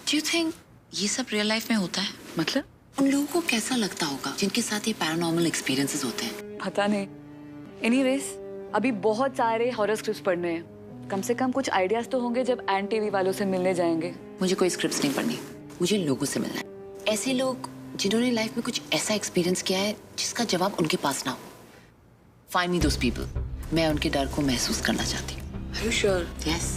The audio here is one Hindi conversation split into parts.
Do you think ये सब रियल लाइफ में होता है? मतलब? उन लोगों को कैसा लगता होगा जिनके साथ ये पैरानॉर्मल एक्सपीरियंसेस होते हैं? पता नहीं। एनीवेज, अभी बहुत सारे हॉरर स्क्रिप्ट्स पढ़ने हैं। कम से कम कुछ आइडियाज तो होंगे जब एंड टीवी वालों से मिलने जाएंगे। मुझे कोई स्क्रिप्ट्स नहीं पढ़नी, मुझे लोगों से मिलना है। ऐसे लोग जिन्होंने लाइफ में कुछ ऐसा एक्सपीरियंस किया है जिसका जवाब उनके पास ना हो। Find me those people. मैं उनके डर को महसूस करना चाहती हूँ। Are you sure? Yes.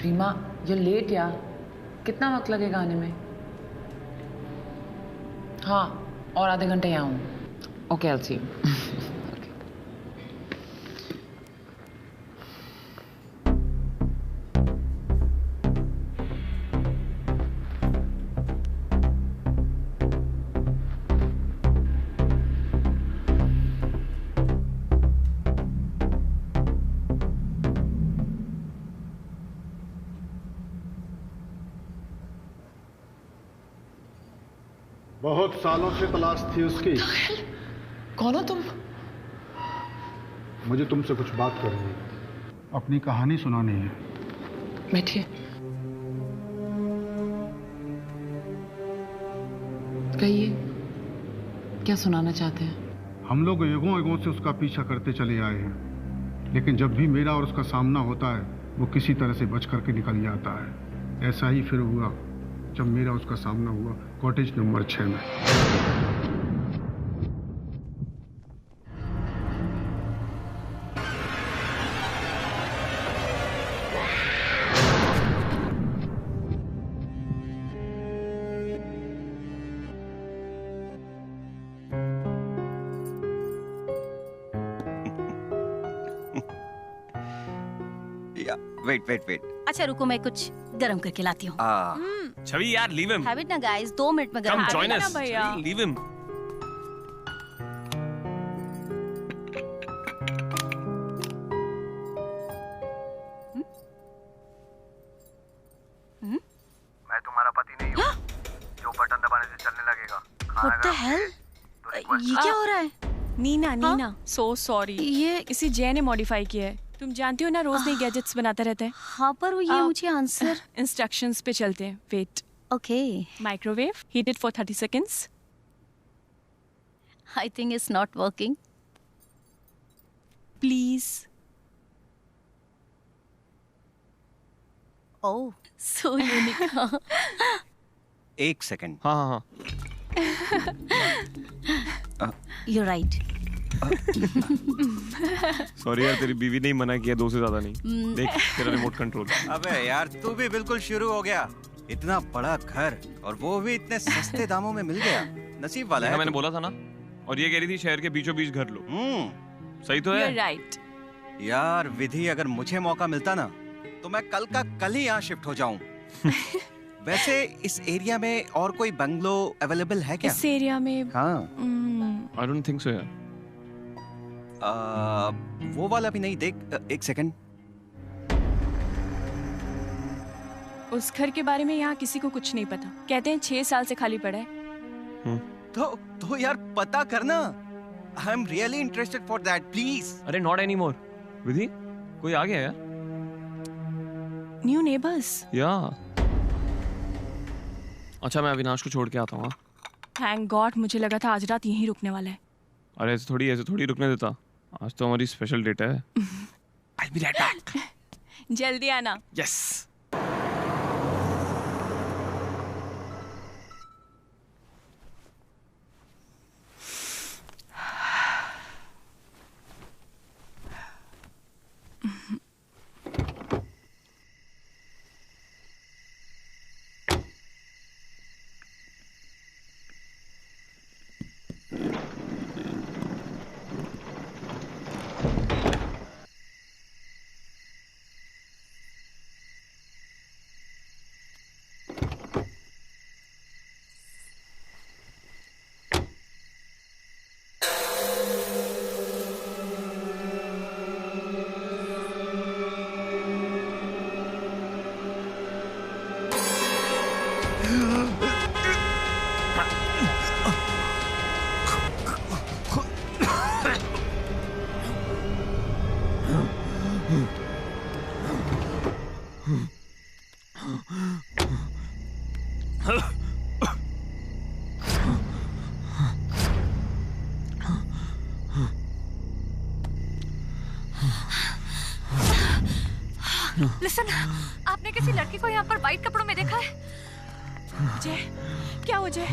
Reema, ये लेट यार, कितना वक्त लगेगा आने में? हाँ, और आधे घंटे यहाँ हूँ। Okay, I will see you. बहुत सालों से तलाश थी उसकी। कौन हो तुम? मुझे तुमसे कुछ बात करनी है, अपनी कहानी सुनानी है। बैठिए। कहिए, क्या सुनाना चाहते हैं? हम लोग युगों युगों से उसका पीछा करते चले आए हैं, लेकिन जब भी मेरा और उसका सामना होता है वो किसी तरह से बच करके निकल जाता है। ऐसा ही फिर हुआ जब मेरा उसका सामना हुआ कॉटेज नंबर 6 में। वेट। अच्छा रुको, मैं कुछ गरम करके लाती हूँ। छवि यार, लीव हिम। हैव इट ना गाइस, 2 मिनट में गरम। Come join us. भैया, लीव हिम। मैं तुम्हारा पति नहीं हूँ जो बटन दबाने से चलने लगेगा। What the hell? ये क्या हो रहा है? Neena, so sorry. ये इसे जय ने मॉडिफाई किया है। तुम जानती हो ना, रोज नई गैजेट्स बनाता रहता है। हाँ, पर वो ये मुझे आंसर इंस्ट्रक्शंस पे चलते हैं। Wait. Okay. Microwave, heat it for 30 seconds. I think it's not working. Please. Oh, so unique. एक सेकंड। हाँ। You right. सॉरी यार, तेरी बीवी ने ही मना किया, 2 से ज्यादा नहीं। देख तेरा रिमोट कंट्रोल। अबे यार, तू भी बिल्कुल शुरू हो गया। इतना बड़ा घर और वो भी इतने सस्ते दामों में मिल गया। नसीब वाला है। मैंने बोला था ना। और ये कह रही थी शहर के बीचों बीच घर लो। सही तो है। You're right. यार विधि, अगर मुझे मौका मिलता ना तो मैं कल का कल ही यहाँ शिफ्ट हो जाऊं। वैसे इस एरिया में और कोई बंगलो अवेलेबल है क्या? इस एरिया में? हाँ। I don't think so यार। वो वाला भी नहीं। देख, एक सेकंड। उस घर के बारे में यहाँ किसी को कुछ नहीं पता। कहते हैं 6 साल से खाली पड़ा है। तो यार पता करना। आई am really interested for that, please. अरे नॉट एनी मोर। विधि, कोई आ गया यार? New neighbours. या। अच्छा, मैं अविनाश को छोड़ के आता हूँ। थैंक गॉड, मुझे लगा था आज रात यहीं रुकने वाला है। अरे ऐसे थोड़ी रुकने देता। आज तो हमारी स्पेशल डेट है। I'll be right back. जल्दी आना। Yes. लिसन, आपने किसी लड़की को यहाँ पर वाइट कपड़ों में देखा है? जय, क्या हो जय?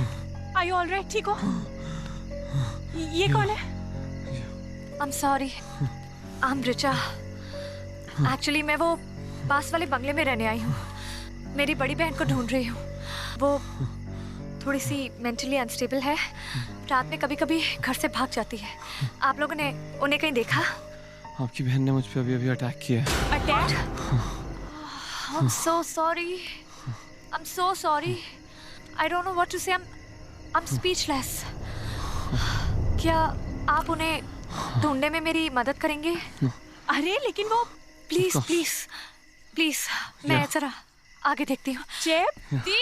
Are you alright? ठीक हो? ये कौन है? I'm sorry, I'm Richa. Actually मैं वो पास वाले बंगले में रहने आई हूँ। मेरी बड़ी बहन को ढूंढ रही हूँ। वो थोड़ी सी मेंटली अनस्टेबल है। रात में कभी-कभी घर से भाग जाती है। आप लोगों ने उन्हें कहीं देखा? आपकी बहन ने मुझ पे अभी अटैक किया है। Attack? I'm so sorry. I'm so sorry. I don't know what to say. I'm speechless. क्या आप उन्हें ढूंढने में मेरी मदद करेंगे? अरे लेकिन वो प्लीज प्लीज प्लीज, मैं जरा आगे देखती हूँ। दी,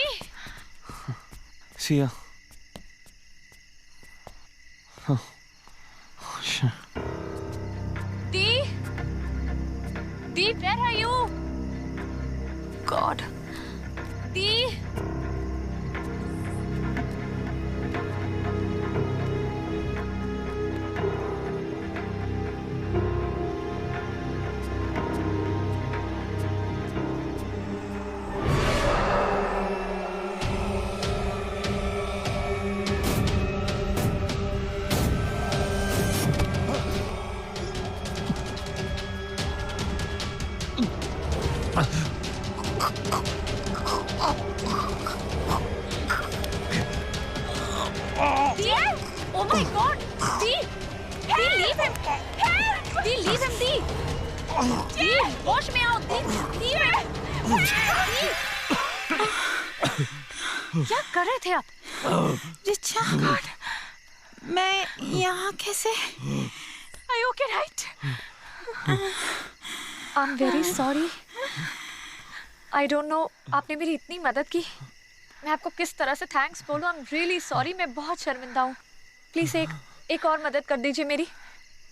सिया। दी, where are you? God. The. Oh my God! Dee! Dee, leave him! Help! Dee, leave him, Dee! Dee, wash me out! Dee, leave him! Dee! क्या कर रहे थे आप? रिचा, गॉड, मैं यहाँ कैसे? Are you okay, right? I'm very sorry. I don't know. आपने मेरी इतनी मदद की। मैं आपको किस तरह से थैंक्स बोलूं? I'm really sorry. मैं बहुत शर्मिंदा हूँ। प्लीज एक और मदद कर दीजिए मेरी,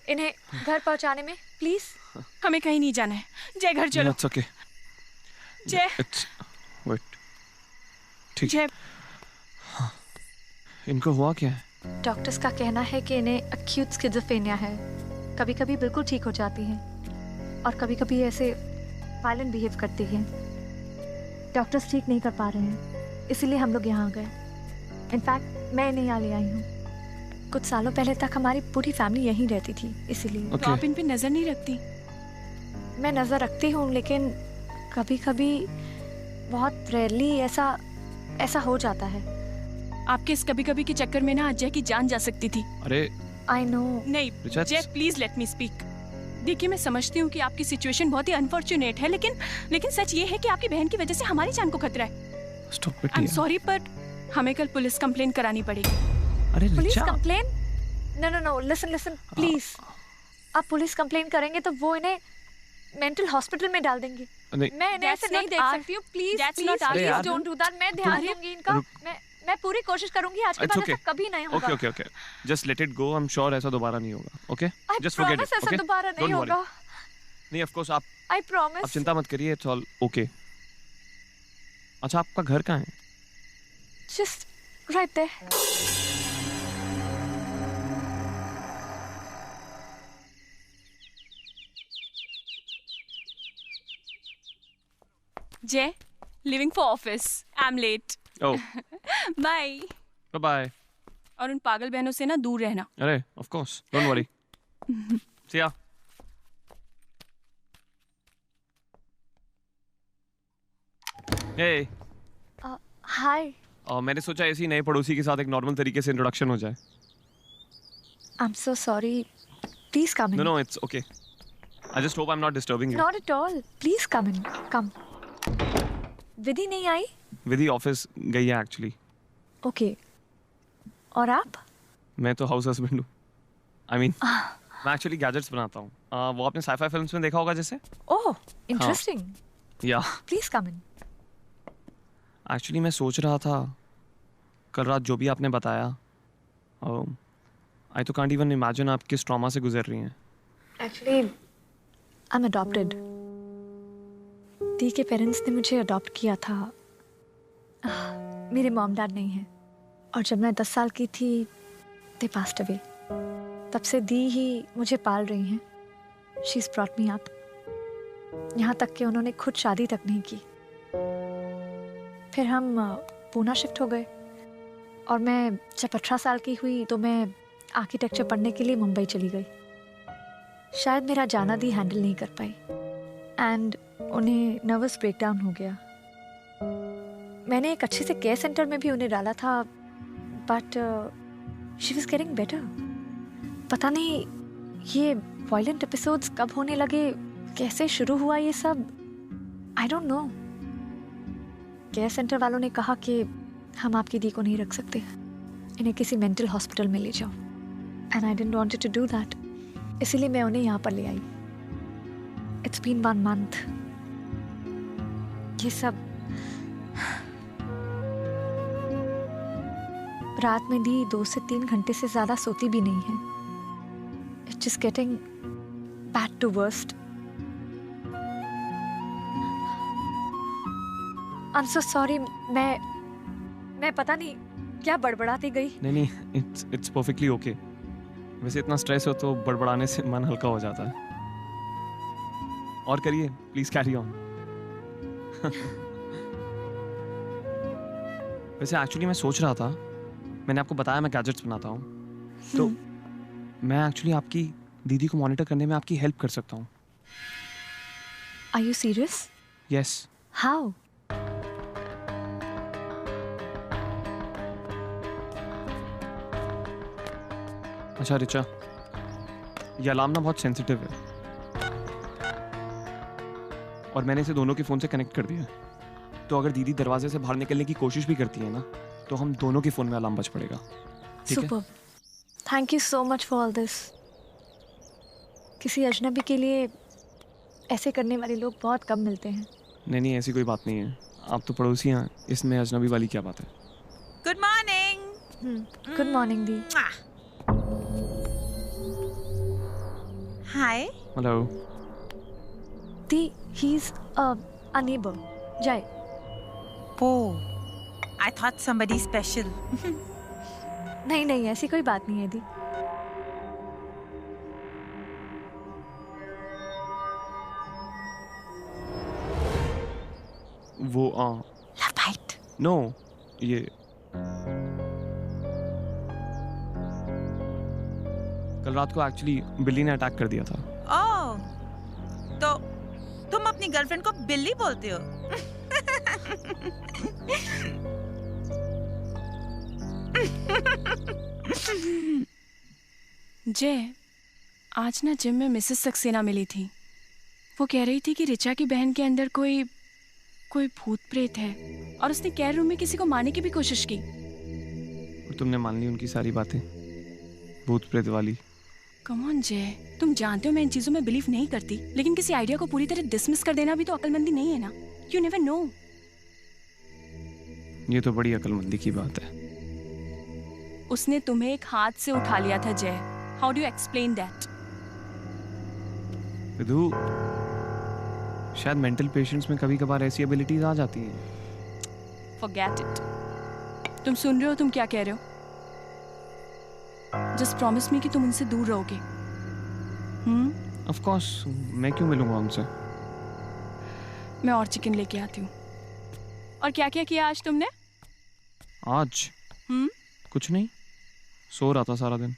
इन्हें घर पहुँचाने में, प्लीज। हमें कहीं नहीं जाना है। जय, घर चलो। It's okay. जय। Wait. ठीक। जय। इनको हुआ क्या है? डॉक्टर्स का कहना है कि इन्हें एक्यूट स्किज़ोफ्रेनिया है। कभी कभी बिल्कुल ठीक हो जाती हैं और कभी कभी ऐसे वायलेंट बिहेव करती हैं। डॉक्टर्स ठीक नहीं कर पा रहे हैं, इसीलिए हम लोग यहाँ आ गए। इनफैक्ट मैं इन्हें यहाँ ले आई हूँ। कुछ सालों पहले तक हमारी पूरी फैमिली यहीं रहती थी, इसीलिए। तो आप इन पे नजर नहीं रखती? मैं नजर रखती हूँ, लेकिन कभी कभी बहुत रेयरली ऐसा हो जाता है। आपके इस कभी कभी के चक्कर में ना अजय की जान जा सकती थी। अरे आई नो। नहीं जय, प्लीज लेट मी स्पीक। देखिए, मैं समझती हूँ कि आपकी सिचुएशन बहुत ही अनफॉर्चुनेट है, लेकिन सच ये है कि आपकी बहन की वजह से हमारी जान को खतरा है। आई एम सॉरी, पर हमें कल पुलिस कंप्लेन करानी पड़ेगी। अरे police complain? No, listen please. आप पुलिस कंप्लेन करेंगे तो वो इन्हें मेंटल हॉस्पिटल में डाल देंगे। मैं इन्हें ऐसे नहीं देख सकती हूँ। Please don't do that. मैं ध्यान दूंगी इनका। मैं पूरी कोशिश करूंगी आज के बाद ऐसा कभी नहीं होगा। Okay, just let it go. I am sure ऐसा दोबारा नहीं होगा। Okay, just forget it. ऐसा दोबारा नहीं होगा। नहीं, ऑफ कोर्स आप आई प्रॉमिस। आप चिंता मत करिए, इट्स ऑल ओके। अच्छा, आपका घर कहाँ है? Just right there. Jay, leaving for office. I am late. Oh, bye bye. और उन पागल बहनों से ना दूर रहना। अरे of course, don't worry. See ya. Hey हाय। मैंने सोचा ऐसी नए पड़ोसी के साथ एक नॉर्मल तरीके से इंट्रोडक्शन हो जाए। I am so sorry, please come in. No, it's okay. I just hope I am not disturbing you. Not at all, please come in, come. Vidhi नहीं आई? विधि ऑफिस गई है एक्चुअली। ओके, और आप? मैं तो हाउस हस्बैंड हूँ। आई मीन मैं एक्चुअली गैजेट्स बनाता हूँ। वो आपने साइफाई फिल्म्स में देखा होगा जैसे। ओह, इंटरेस्टिंग। या प्लीज कम इन। एक्चुअली मैं सोच रहा था कल रात जो भी आपने बताया, आई तो कांट इवन इमेजिन आप किस ट्रॉमा से गुजर रही हैं। Actually I am adopted. दी के पेरेंट्स ने मुझे अडॉप्ट किया था। मेरे मॉम डैड नहीं हैं, और जब मैं 10 साल की थी दे पास्ड अवे। तब से दी ही मुझे पाल रही हैं। She is brought me up. यहाँ तक कि उन्होंने खुद शादी तक नहीं की। फिर हम पूना शिफ्ट हो गए, और मैं जब 18 साल की हुई तो मैं आर्किटेक्चर पढ़ने के लिए मुंबई चली गई। शायद मेरा जाना दी हैंडल नहीं कर पाई, एंड उन्हें नर्वस ब्रेकडाउन हो गया। मैंने एक अच्छे से केयर सेंटर में भी उन्हें डाला था, but she was getting better. पता नहीं ये वायलेंट एपिसोड्स कब होने लगे, कैसे शुरू हुआ ये सब, आई डोंट नो। केयर सेंटर वालों ने कहा कि हम आपकी दी को नहीं रख सकते, इन्हें किसी मेंटल हॉस्पिटल में ले जाओ, and I didn't want to do that. इसीलिए मैं उन्हें यहाँ पर ले आई। It's been 1 month। ये सब रात में दी 2 से 3 घंटे से ज्यादा सोती भी नहीं है। It's just getting bad to worst. I am so sorry. मैं पता नहीं क्या बड़बड़ाती गई। नहीं, इट्स परफेक्टली ओके। वैसे इतना स्ट्रेस हो तो बड़बड़ाने से मन हल्का हो जाता है। और करिए, प्लीज कैरी ऑन। वैसे एक्चुअली मैं सोच रहा था, मैंने आपको बताया मैं गैजेट्स बनाता हूँ, तो मैं एक्चुअली आपकी दीदी को मॉनिटर करने में आपकी हेल्प कर सकता हूँ। Are you serious? Yes. How? अच्छा रिचा, ये अलार्म ना बहुत सेंसिटिव है, और मैंने इसे दोनों के फ़ोन से कनेक्ट कर दिया है। तो अगर दीदी दरवाजे से बाहर निकलने की कोशिश भी करती है ना, तो हम दोनों के फ़ोन में अलार्म बज पड़ेगा। ठीक है? Super. Thank you so much for all this. किसी अजनबी के लिए ऐसे करने वाले लोग बहुत कम मिलते हैं। नहीं, ऐसी कोई बात नहीं है। आप तो पड़ोसी हैं, इसमें अजनबी वाली क्या बात है। Good morning. Good morning the. Hi. Hello the, he is a neighbour जय। ओह, आई थॉट समबडी स्पेशल। नहीं, ऐसी कोई बात नहीं है दी। वो लव बाइट। नो, ये कल रात को एक्चुअली बिल्ली ने अटैक कर दिया था। ओह, तो तुम अपनी गर्लफ्रेंड को बिल्ली बोलते हो? जय, आज ना जिम में मिसेस सक्सेना मिली थी। वो कह रही थी कि रिचा की बहन के अंदर कोई भूत प्रेत है, और उसने केयर रूम में किसी को मारने की भी कोशिश की। और तुमने मान ली उनकी सारी बातें, भूत प्रेत वाली। कम ऑन जय, तुम जानते हो मैं इन चीजों में बिलीव नहीं करती, लेकिन किसी आइडिया को पूरी तरह डिसमिस कर देना भी तो अक्लमंदी नहीं है ना। You never know. ये तो बड़ी अक्लमंदी की बात है। उसने तुम्हें एक हाथ से उठा लिया था Jay. How do you explain that? Vidhu, शायद मेंटल पेशेंट्स में कभी कभार ऐसी एबिलिटीज आ जाती हैं। Forget it. तुम सुन रहे हो तुम क्या कह रहे हो? जस्ट प्रॉमिस मी कि तुम उनसे दूर रहोगे। ऑफ कोर्स, मैं क्यों मिलूंगा उनसे? मैं और चिकन लेके आती हूँ। और क्या क्या किया आज तुमने? आज कुछ नहीं, सो रहा था सारा दिन।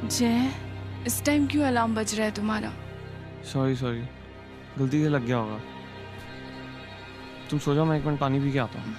जय, इस टाइम क्यों अलार्म बज रहा है तुम्हारा? सॉरी, गलती से लग गया होगा। तुम सो जाओ, मैं 1 मिनट पानी पी के आता हूँ।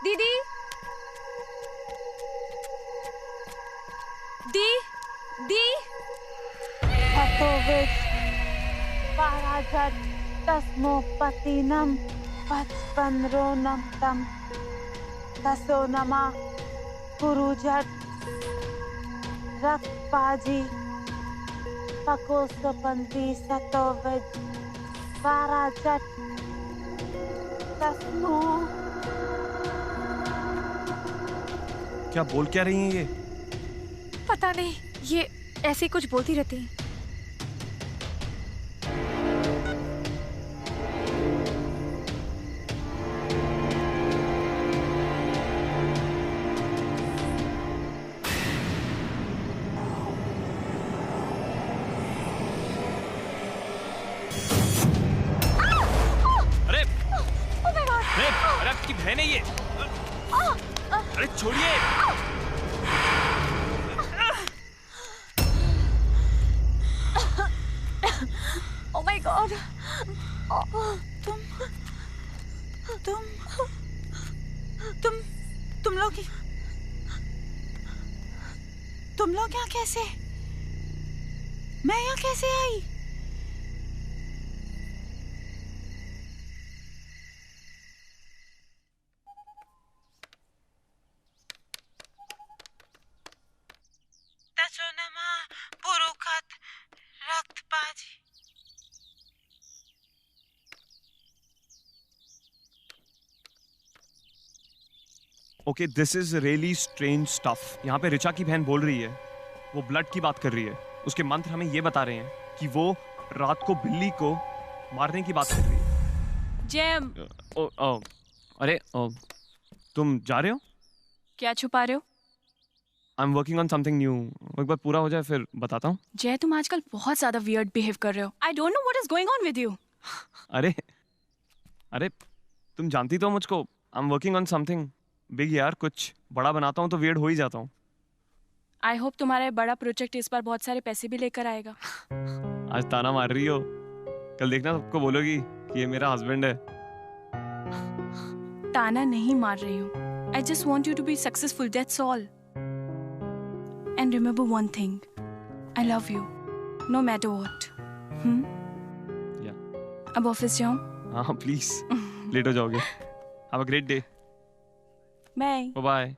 दीदी दी दी तस्मोपतिनम पचपनरोनम तम तसो नमा कुरुजट रक्तपाजी पकोसपंती सतोविज पाराजट तस्मो। क्या बोल क्या रही हैं ये? पता नहीं, ये ऐसे ही कुछ बोलती रहती है। अरे आपकी बहन है ये। अरे छोड़िए। Oh my God! तुम लोग यहाँ कैसे? मैं यहाँ कैसे आई? तसोनमा पुरुखत रक्तपाजी। Okay, this is really strange stuff. यहाँ पे ऋचा की बहन बोल रही है, वो ब्लड की बात कर रही है। उसके मंत्र हमें ये बता रहे हैं कि वो रात को बिल्ली को मारने की बात कर रही है। जैम। अरे तुम जा रहे हो? क्या छुपा रहे हो? I am working on something new. एक बार पूरा हो जाए फिर बताता हूँ। जय, तुम आजकल बहुत ज्यादा वियर्ड बिहेव कर रहे हो। आई don't know what is going on with you. अरे तुम जानती तो मुझको। I am working on something big यार। कुछ बड़ा बनाता हूँ तो वियर्ड हो ही जाता हूँ। आई होप तुम्हारा ये बड़ा प्रोजेक्ट इस बार बहुत सारे पैसे भी लेकर आएगा। आज ताना मार रही हो, कल देखना सबको बोलोगी कि ये मेरा हस्बैंड है। ताना नहीं मार रही हूँ। I just want you to be successful, that's all. And remember one thing, I love you, no matter what. Yeah. अब ऑफिस जाऊँ? हाँ प्लीज, लेट हो जाओगे। Have a great day. Bye. Bye bye.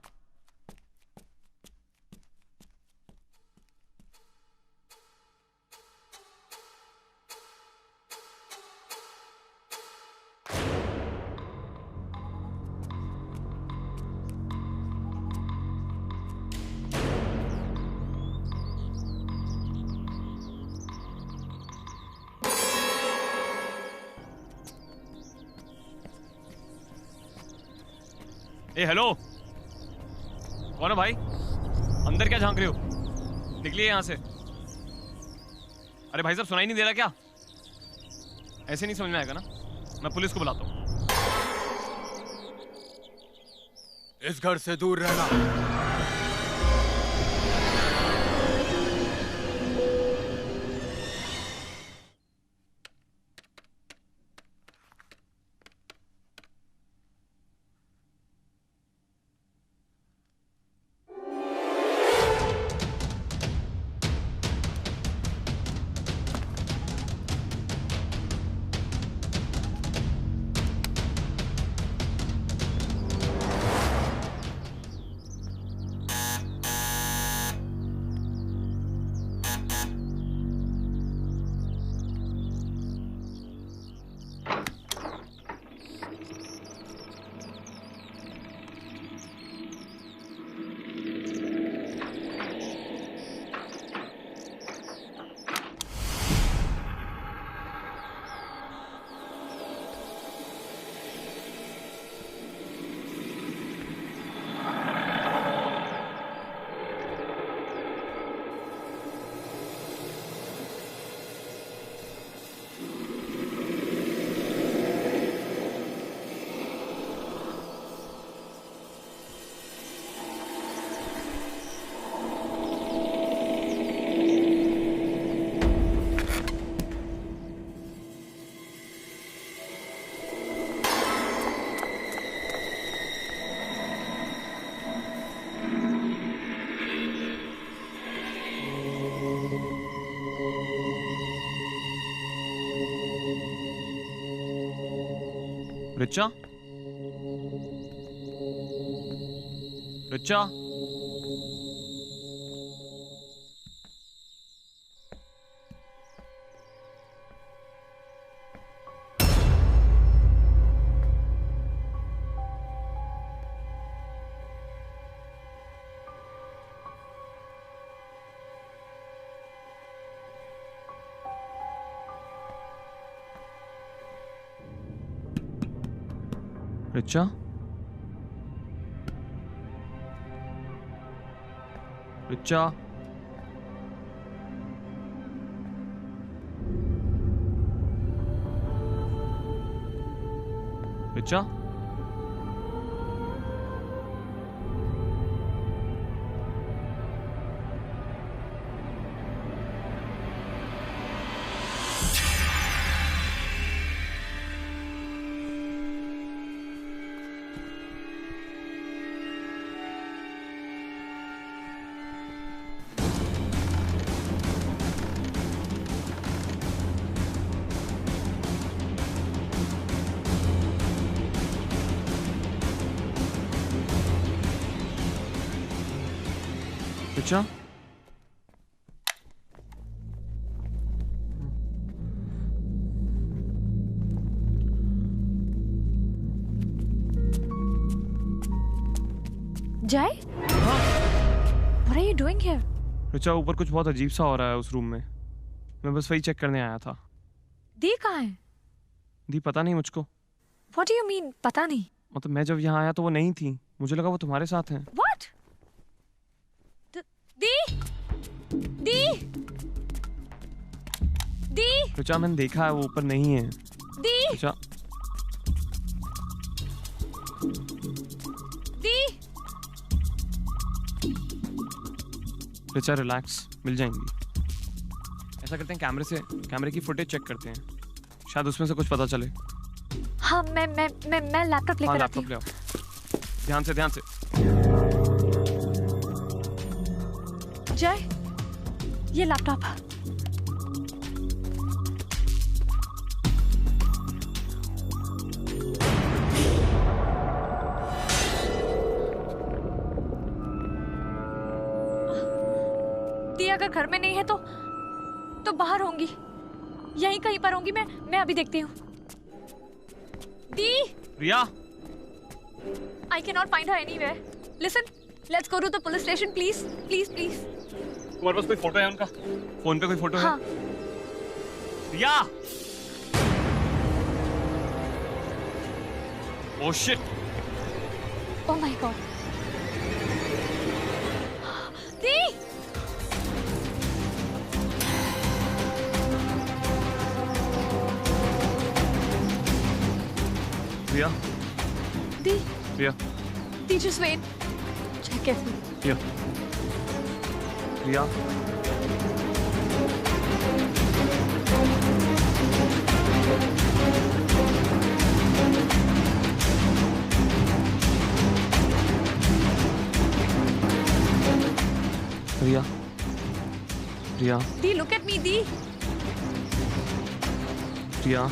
A hello, कौन है भाई? अंदर क्या झांक रहे हो? निकलिए यहाँ से। अरे भाई साहब, सुनाई नहीं दे रहा क्या? ऐसे नहीं समझ में आएगा ना, मैं पुलिस को बुलाता हूँ। इस घर से दूर रहना। रिचा? रिचा? रिचा? रिचा? रिचा? रिचा? जय? What are you doing here? Richa, ऊपर कुछ बहुत अजीब सा हो रहा है उस रूम में। मैं बस वही चेक करने आया था। दी कहाँ है? दी पता नहीं मुझको। What do you mean? पता नहीं। मतलब मैं जब यहाँ आया तो वो नहीं थी। मुझे लगा वो तुम्हारे साथ हैं। What? दी? दी? दी? रिचा, मैंने देखा है वो ऊपर नहीं है। दी? रिचा। दी? रिचा रिलैक्स, मिल जाएंगी। ऐसा करते हैं, कैमरे की फुटेज चेक करते हैं, शायद उसमें से कुछ पता चले। हाँ, मैं लैपटॉप लेकर आती हूँ। लैपटॉप ले आओ। ध्यान से। जय, ये लैपटॉप। दी अगर घर में नहीं है तो बाहर होंगी, यहीं कहीं पर होंगी। मैं अभी देखती हूँ। दी? रिया? I cannot find her anywhere. Listen, let's go to the police station, please. Please. तुम्हारे पास कोई फोटो है उनका? फोन पे कोई फोटो है? रिया! Oh shit! Oh my God. The! Riya? The? Riya? The, just wait. Check carefully. Riya? Riya? Riya? Riya? The, look at me, the. Riya?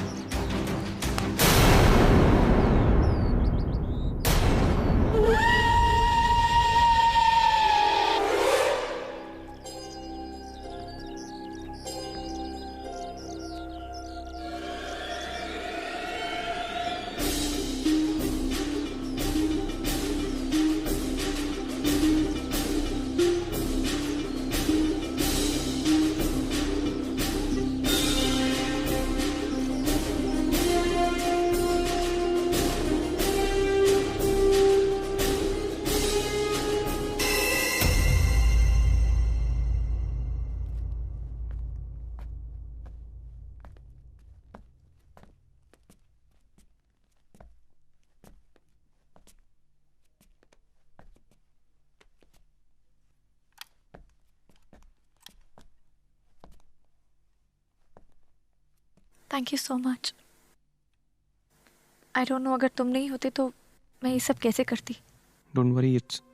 Thank you so much. I don't know, अगर तुम नहीं होते तो मैं ये सब कैसे करती? Don't worry,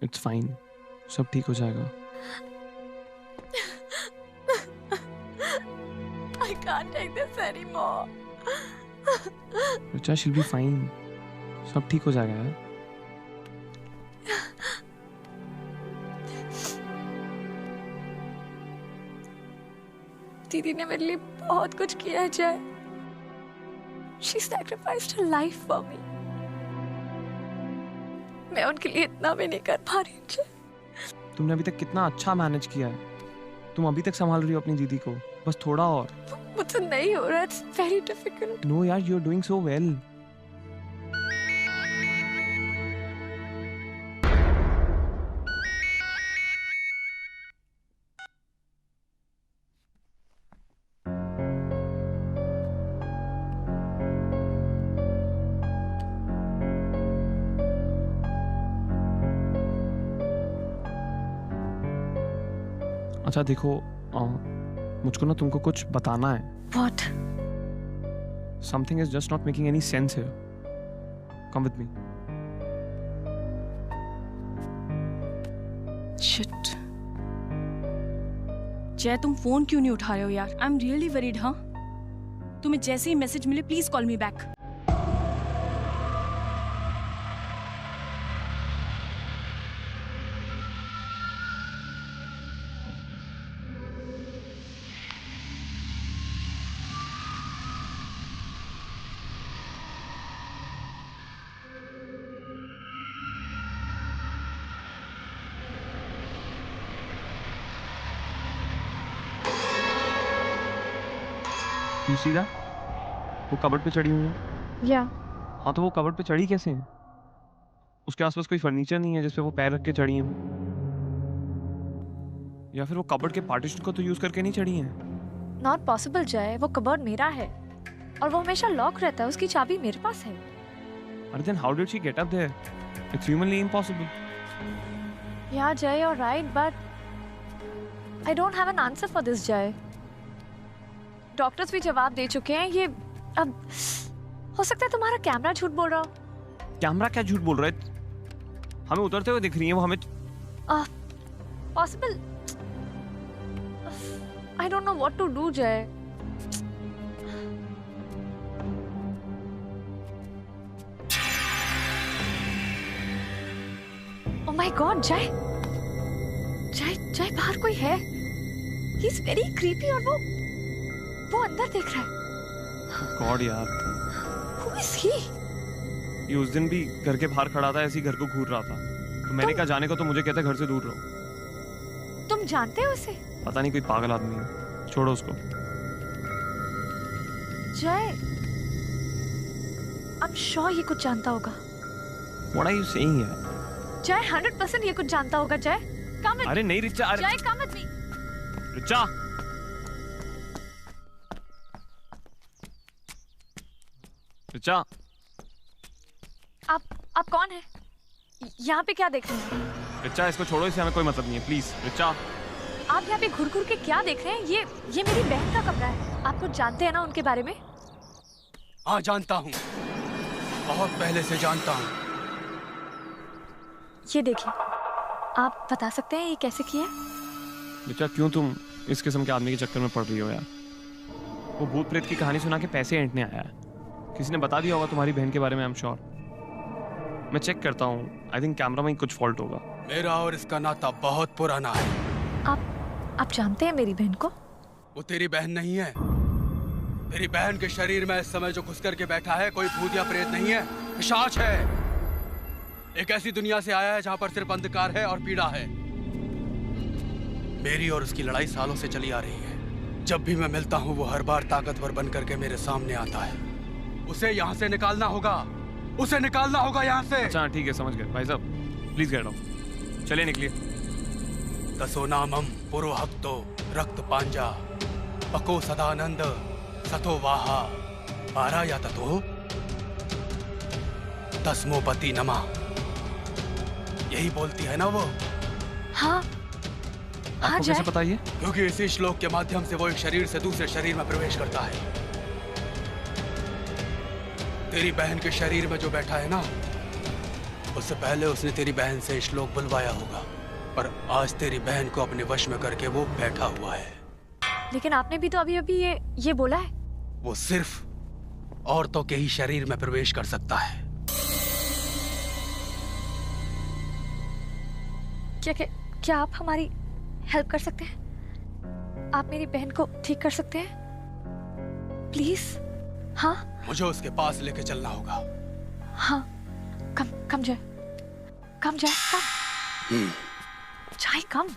it's fine. सब ठीक हो जाएगा। I can't take this anymore. Richa, she'll be fine. सब ठीक हो जाएगा यार। दीदी ने मेरे लिए बहुत कुछ किया है जय। She sacrificed her life for me. मैं उनके लिए इतना भी नहीं कर पा रही जय। तुमने अभी तक कितना अच्छा मैनेज किया है। तुम अभी तक संभाल रही हो अपनी दीदी को, बस थोड़ा और। मुझसे नहीं हो रहा, it's very difficult. नो यार, you are doing so well. अच्छा देखो, मुझको ना तुमको कुछ बताना है। What? Something is just not making any sense here. Come with me. Shit. जय, तुम फोन क्यों नहीं उठा रहे हो यार? I am really worried. हाँ, तुम्हें जैसे ही मैसेज मिले please call me back. You see that? वो कबर्ड पे चढ़ी हुई है। Yeah. हाँ, तो वो कबर्ड पे चढ़ी कैसे है? उसके आसपास कोई फर्नीचर नहीं है जिस पे वो पैर रख के चढ़ी है। या फिर वो कबर्ड के पार्टीशन को तो यूज करके नहीं चढ़ी है। Not possible जय, वो कबर्ड मेरा है और वो हमेशा लॉक रहता है, उसकी चाबी मेरे पास है। अरे then how did she get up there? It's humanly impossible. Yeah जय, you're right, but I don't have an answer for this जय। डॉक्टर्स भी जवाब दे चुके हैं। ये अब हो सकता है तुम्हारा कैमरा झूठ बोल रहा हो। कैमरा क्या झूठ बोल रहा है? हमें उतरते हुए दिख रही है वो हमें। Possible. I don't know what to do Jay. Oh my God जय, जय जय बाहर कोई है। ही इज वेरी क्रीपी और वो अंदर देख रहा है। गॉड यार, Who is he? ये उस दिन भी घर के बाहर खड़ा था, ऐसे ही घर को घूर रहा था। तो मैंने कहा जाने को, तो मुझे कहता घर से दूर रहो। तुम जानते हो उसे? पता नहीं, कोई पागल आदमी है, छोड़ो उसको। जय, I'm sure ये कुछ जानता होगा। What are you saying यार? जय 100% ये कुछ जानता होगा जय। Come with me. अरे नहीं रिचा, अरे जय come with me. Richa, Richa, आप कौन है? यहाँ पे क्या देख रहे हैं? रिचा इसको छोड़ो, इससे हमें कोई मतलब नहीं है, प्लीज। रिचा, आप यहाँ पे घुर घुर के क्या देख रहे हैं? ये मेरी बहन का कमरा है। आप कुछ जानते हैं ना उनके बारे में? हाँ जानता हूँ, बहुत पहले से जानता हूँ। ये देखिए, आप बता सकते हैं ये कैसे किया? रिचा क्यों तुम इस किस्म के आदमी के चक्कर में पड़ रही हो यार? वो भूत प्रेत की कहानी सुना के पैसे ऐंठने आया है। किसी ने बता दिया होगा तुम्हारी बहन के बारे में, आई एम श्योर। मैं चेक करता हूँ, आई थिंक कैमरा में ही कुछ फॉल्ट होगा। मेरा और इसका नाता बहुत पुराना है। आप जानते हैं मेरी बहन को? वो तेरी बहन नहीं है। तेरी बहन के शरीर में इस समय जो घुस करके बैठा है कोई भूत या प्रेत नहीं है, पिशाच है। एक ऐसी दुनिया से आया है जहाँ पर सिर्फ अंधकार है और पीड़ा है। मेरी और उसकी लड़ाई सालों से चली आ रही है। जब भी मैं मिलता हूँ वो हर बार ताकतवर बन करके मेरे सामने आता है। उसे यहाँ से निकालना होगा, उसे निकालना होगा यहाँ से। अच्छा ठीक है, समझ गए भाई साहब, प्लीज गेट आउट। चलिए निकलिए। तसो नामम पुरोहक्तो रक्त पांजा पको सदानंद सतो वाहा पारा या ततो तस्मोपति नमा। यही बोलती है ना वो? हाँ। आपको कैसे पता ये? क्योंकि इसी श्लोक के माध्यम से वो एक शरीर से दूसरे शरीर में प्रवेश करता है। तेरी बहन के शरीर में जो बैठा है ना, उससे पहले उसने तेरी बहन से श्लोक बुलवाया होगा, पर आज तेरी बहन को अपने वश में करके वो बैठा हुआ है। लेकिन आपने भी तो अभी ये बोला है। वो सिर्फ औरतों के ही शरीर में प्रवेश कर सकता है। क्या आप हमारी हेल्प कर सकते हैं? आप मेरी बहन को ठीक कर सकते हैं प्लीज? हाँ मुझे उसके पास लेके चलना होगा। हाँ कम जाए कम जाए कम।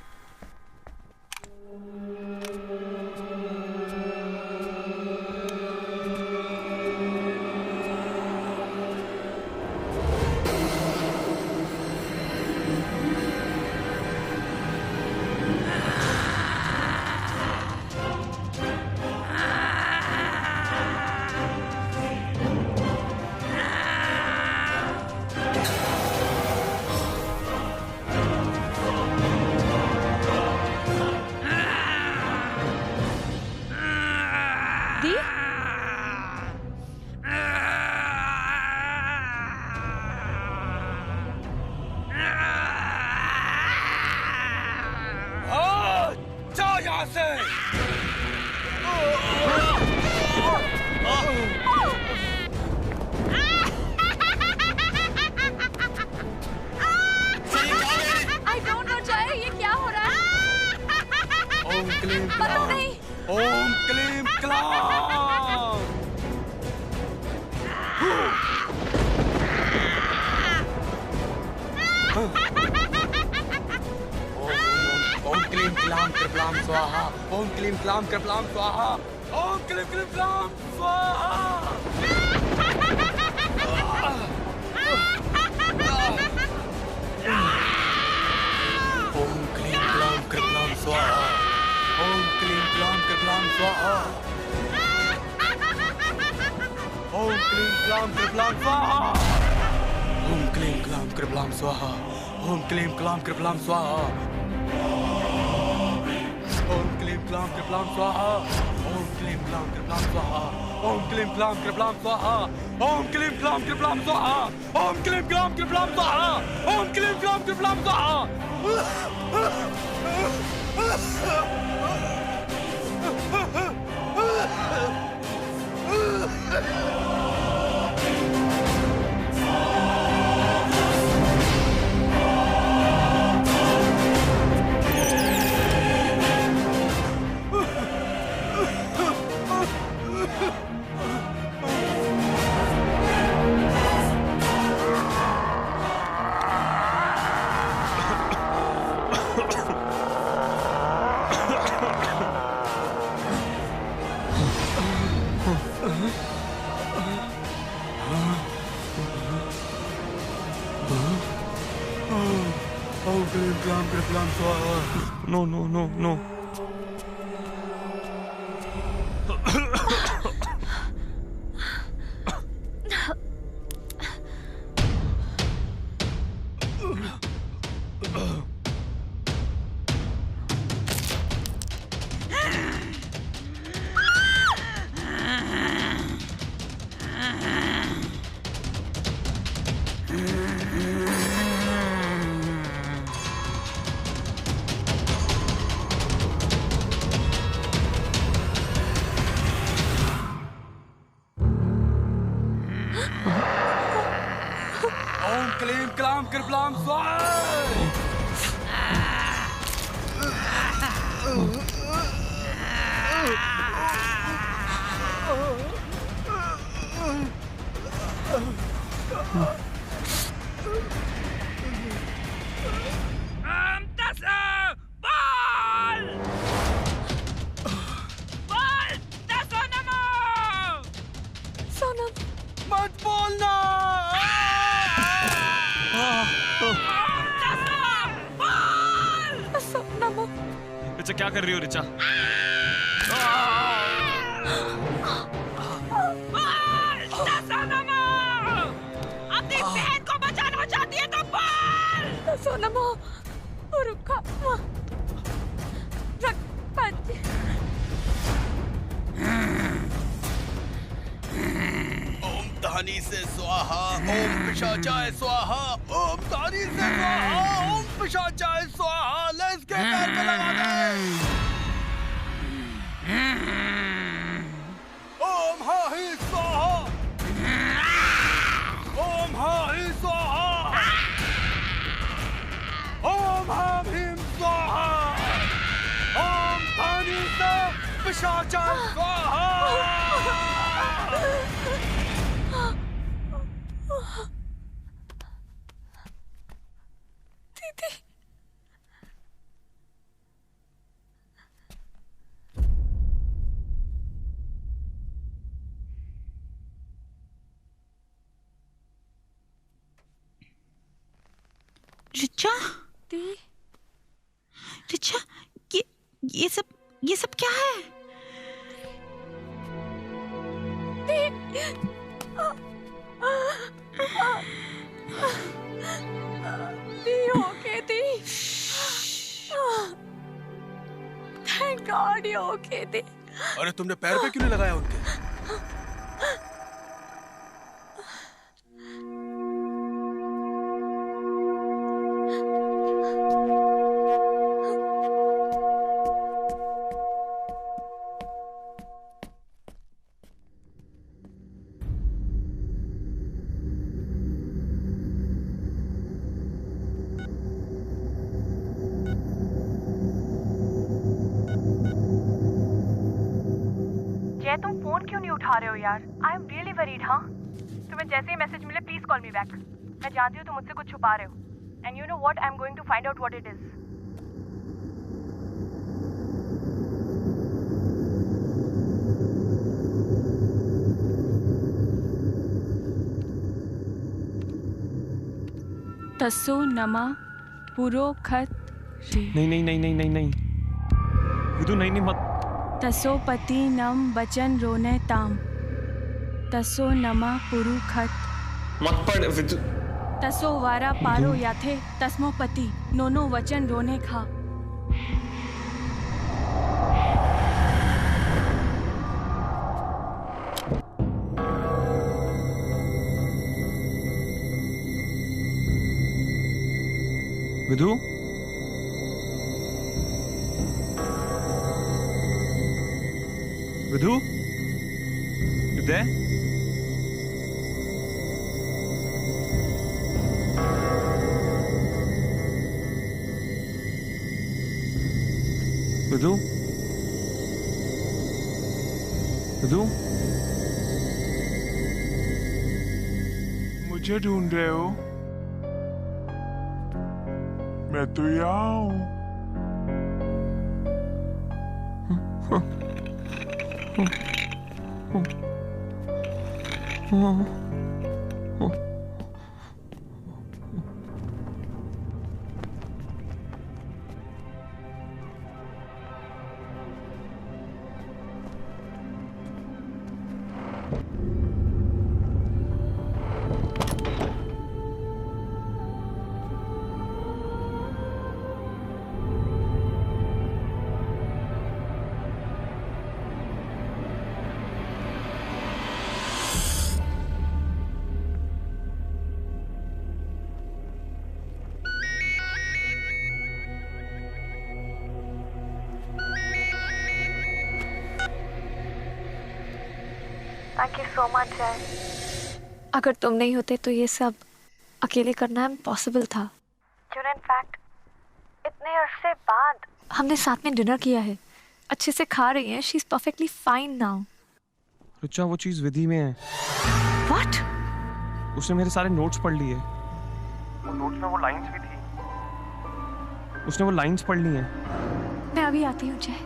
No. क्या कर रही हो रिचा? अपनी बहन को बचाना चाहती है तो बोल। सोनम रुका ओम धानी से स्वाहा, ओम पिशाचाय स्वाहा, ओम धानी से स्वाहा, ओम पिशाचाय स्वाहा। लेट्स गेट पैर पे लगा दे। ओम हाहि स्वाहा, ओम हाहि स्वाहा, ओम हाहि पिशाचा स्वाहा। दीदी रिचा, रिचा, ये सब क्या है? Okay, Di. Thank God you're okay, Di. अरे तुमने पैर पे क्यों नहीं लगाया उनके? जय, तुम फोन क्यों नहीं उठा रहे हो यार? I am really worried. हाँ, तुम्हें जैसे ही मैसेज मिले प्लीज कॉल मी बैक। मैं जानती हूँ तुम मुझसे कुछ छुपा रहे हो, and you know what, I am going to find out what it is. तसो नमा पुरो खत नहीं नहीं नहीं नहीं नहीं नहीं विदु, नहीं नहीं मत। तसो पति नम बचन रोने ताम, तसो नमा पुरु खत मत पढ़ विदु। तसो वारा पारो याथे तस्मो पति नोनो वचन रोने खा। विदु, विदु, you there? विदु, विदु, मुझे ढूंढ रहे हो? मैं तो यहाँ हूँ। थैंक यू सो मच जय। अगर तुम नहीं होते तो ये सब अकेले करना इम्पॉसिबल था। इनफैक्ट इतने अरसे बाद हमने साथ में डिनर किया है, अच्छे से खा रही हैं। She is perfectly fine now. Rucha, वो चीज विधि में है। व्हाट? उसने मेरे सारे नोट्स पढ़ लिए। वो नोट्स में वो लाइंस भी थी। उसने वो लाइंस पढ़ ली हैं। मैं अभी आती हूँ जय।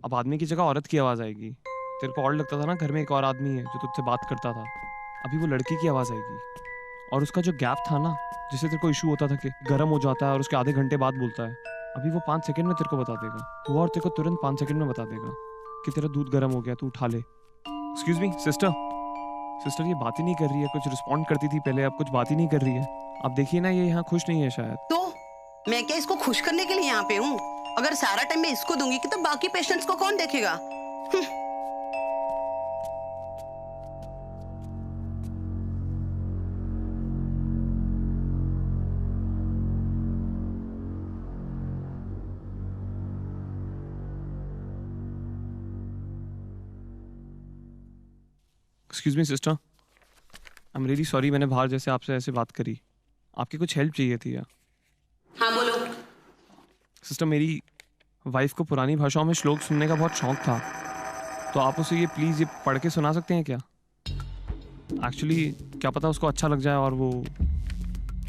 अब आदमी की जगह औरत की आवाज आएगी। तेरे को और लगता था ना घर में एक और आदमी है जो तुझसे बात करता था, अभी वो लड़की की आवाज आएगी। और उसका जो गैप था ना, जिससे तेरे को इशू होता था कि गर्म हो जाता है और उसके आधे घंटे बाद बोलता है, अभी वो 5 सेकंड में तेरे को बता देगा। वो और तेरे को तुरंत 5 सेकंड में बता देगा कि तेरा दूध गर्म हो गया, तू उठा ले। एक्सक्यूज मी सिस्टर, सिस्टर ये बात ही नहीं कर रही है। कुछ रिस्पॉन्ड करती थी पहले, अब कुछ बात ही नहीं कर रही है। आप देखिए ना, ये यहाँ खुश नहीं है शायद। तो मैं क्या इसको खुश करने के लिए यहाँ पे हूँ? अगर सारा टाइम मैं इसको दूंगी कि तो बाकी पेशेंट्स को कौन देखेगा? Excuse me sister, I am really sorry मैंने बाहर जैसे आपसे ऐसे बात करी। आपकी कुछ हेल्प चाहिए थी या? हाँ बोलो। सिस्टर, मेरी वाइफ को पुरानी भाषाओं में श्लोक सुनने का बहुत शौक था, तो आप उसे ये प्लीज़ ये पढ़ के सुना सकते हैं क्या? एक्चुअली क्या पता उसको अच्छा लग जाए और वो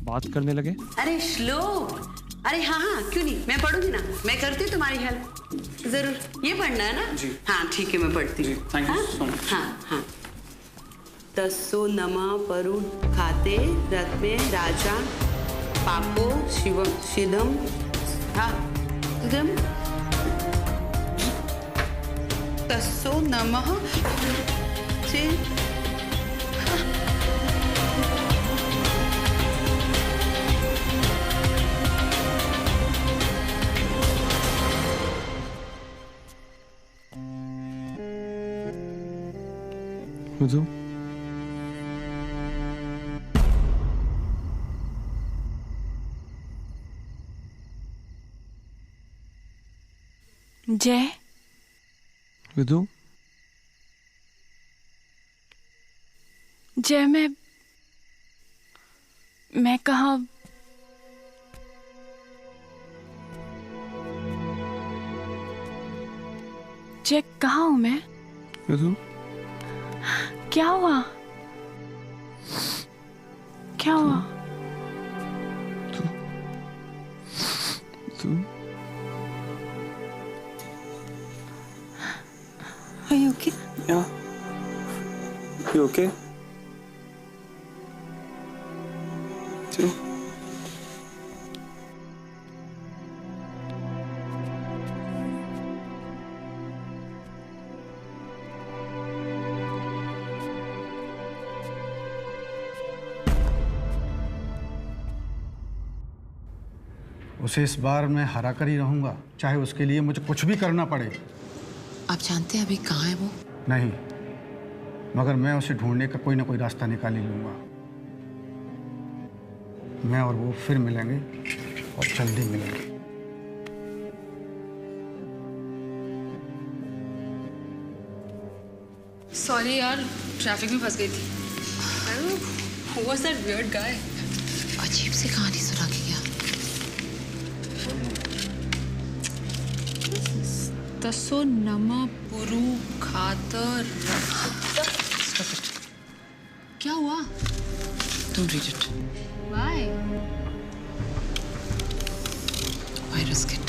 बात करने लगे। अरे श्लोक, अरे हाँ हाँ क्यों नहीं, मैं पढ़ूंगी ना, मैं करती हूँ तुम्हारी हेल्प जरूर। ये पढ़ना है ना जी? हाँ ठीक है, मैं पढ़ती हूँ। Thank you so much. हाँ हाँ। तस्सो नमा परु खाते रथ में राजा पापो शिव शिदम हाँ शिदम तस्सो नमः से विधु, जय विधु, जय मैं कहाँ? जय कहाँ हूँ मैं? विधु, क्या हुआ? क्या हुआ? तू Are you okay? Yeah. You okay? Too. उसे इस बार मैं हरा कर ही रहूंगा, चाहे उसके लिए मुझे कुछ भी करना पड़े। आप जानते हैं अभी कहाँ है वो? नहीं, मगर मैं उसे ढूंढने का कोई ना कोई रास्ता निकाल ही लूंगा। मैं और वो फिर मिलेंगे और जल्दी मिलेंगे। सॉरी यार, ट्रैफिक में फंस गई थी। Who was that weird guy? अजीब सी कहानी सुना के गया। तसो नमा पुरु खातर। क्या हुआ? Don't read it. Why? Why risk it?